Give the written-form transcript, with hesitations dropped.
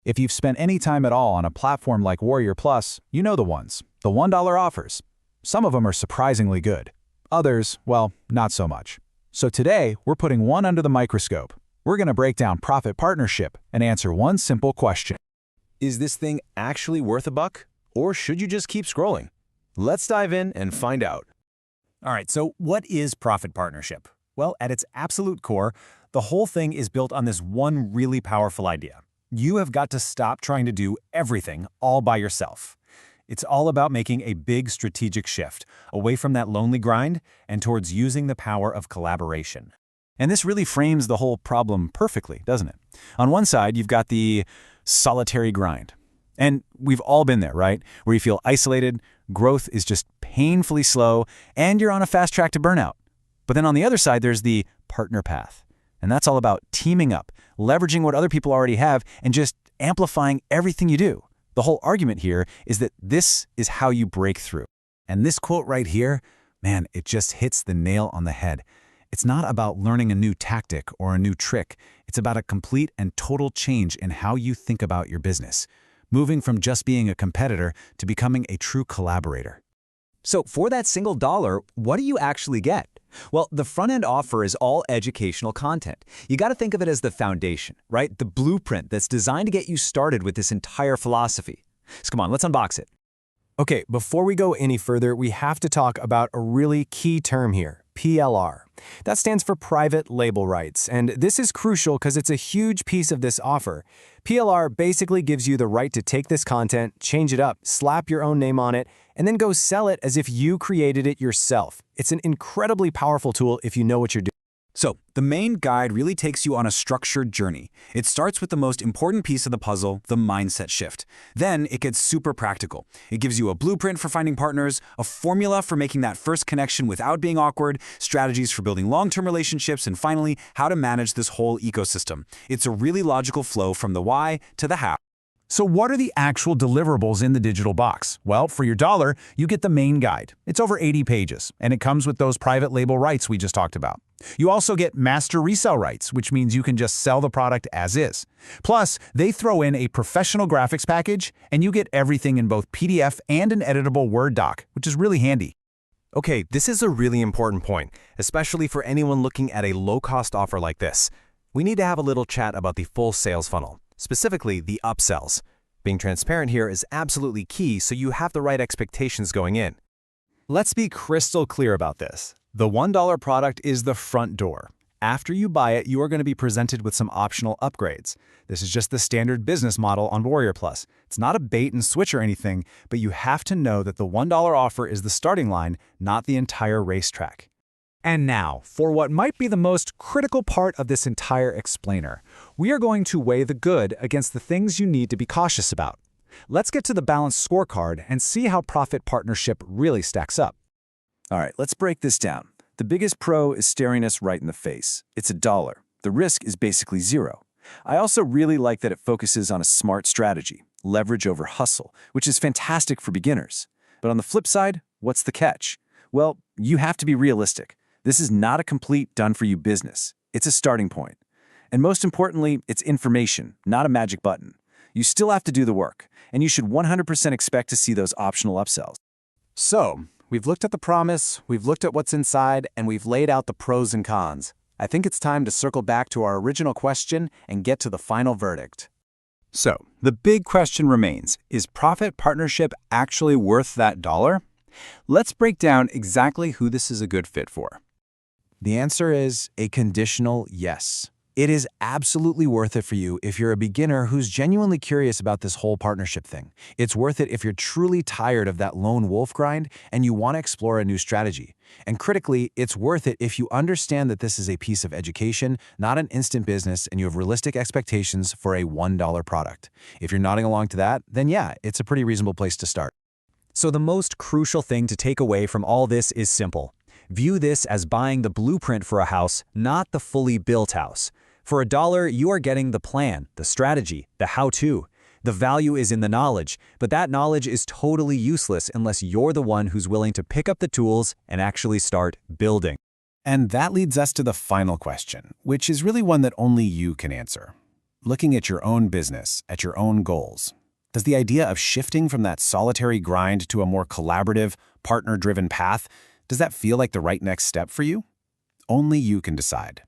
If you've spent any time at all on a platform like Warrior Plus, you know the ones, the $1 offers. Some of them are surprisingly good. Others, well, not so much. So today, we're putting one under the microscope. We're going to break down profit partnership and answer one simple question. Is this thing actually worth a buck? Or should you just keep scrolling? Let's dive in and find out. All right, so what is profit partnership? Well, at its absolute core, the whole thing is built on this one really powerful idea. You have got to stop trying to do everything all by yourself. It's all about making a big strategic shift away from that lonely grind and towards using the power of collaboration. And this really frames the whole problem perfectly, doesn't it? On one side, you've got the solitary grind. And we've all been there, right? Where you feel isolated, growth is just painfully slow, and you're on a fast track to burnout. But then on the other side, there's the partner path. And that's all about teaming up, leveraging what other people already have, and just amplifying everything you do. The whole argument here is that this is how you break through. And this quote right here, man, it just hits the nail on the head. It's not about learning a new tactic or a new trick. It's about a complete and total change in how you think about your business, moving from just being a competitor to becoming a true collaborator. So for that single dollar, what do you actually get? Well, the front-end offer is all educational content. You got to think of it as the foundation, right? The blueprint that's designed to get you started with this entire philosophy. So come on, let's unbox it. Okay, before we go any further, we have to talk about a really key term here, PLR. That stands for private label rights, and this is crucial because it's a huge piece of this offer. PLR basically gives you the right to take this content, change it up, slap your own name on it, and then go sell it as if you created it yourself. It's an incredibly powerful tool if you know what you're doing. So, the main guide really takes you on a structured journey. It starts with the most important piece of the puzzle, the mindset shift. Then, it gets super practical. It gives you a blueprint for finding partners, a formula for making that first connection without being awkward, strategies for building long-term relationships, and finally, how to manage this whole ecosystem. It's a really logical flow from the why to the how. So what are the actual deliverables in the digital box? Well, for your dollar, you get the main guide. It's over 80 pages, and it comes with those private label rights we just talked about. You also get master resale rights, which means you can just sell the product as is. Plus, they throw in a professional graphics package, and you get everything in both PDF and an editable Word doc, which is really handy. Okay, this is a really important point, especially for anyone looking at a low-cost offer like this. We need to have a little chat about the full sales funnel, specifically the upsells. Being transparent here is absolutely key so you have the right expectations going in. Let's be crystal clear about this. The $1 product is the front door. After you buy it, you are going to be presented with some optional upgrades. This is just the standard business model on Warrior Plus. It's not a bait and switch or anything, but you have to know that the $1 offer is the starting line, not the entire racetrack. And now, for what might be the most critical part of this entire explainer, we are going to weigh the good against the things you need to be cautious about. Let's get to the balanced scorecard and see how profit partnership really stacks up. All right, let's break this down. The biggest pro is staring us right in the face. It's $1. The risk is basically zero. I also really like that it focuses on a smart strategy, leverage over hustle, which is fantastic for beginners. But on the flip side, what's the catch? Well, you have to be realistic. This is not a complete done-for-you business. It's a starting point. And most importantly, it's information, not a magic button. You still have to do the work, and you should 100% expect to see those optional upsells. So, we've looked at the promise, we've looked at what's inside, and we've laid out the pros and cons. I think it's time to circle back to our original question and get to the final verdict. So, the big question remains, is profit partnership actually worth that dollar? Let's break down exactly who this is a good fit for. The answer is a conditional yes. It is absolutely worth it for you if you're a beginner who's genuinely curious about this whole partnership thing. It's worth it if you're truly tired of that lone wolf grind and you want to explore a new strategy. And critically, it's worth it if you understand that this is a piece of education, not an instant business, and you have realistic expectations for a $1 product. If you're nodding along to that, then yeah, it's a pretty reasonable place to start. So the most crucial thing to take away from all this is simple. View this as buying the blueprint for a house, not the fully built house. For $1, you are getting the plan, the strategy, the how-to. The value is in the knowledge, but that knowledge is totally useless unless you're the one who's willing to pick up the tools and actually start building. And that leads us to the final question, which is really one that only you can answer. looking at your own business, at your own goals, does the idea of shifting from that solitary grind to a more collaborative, partner-driven path, does that feel like the right next step for you? Only you can decide.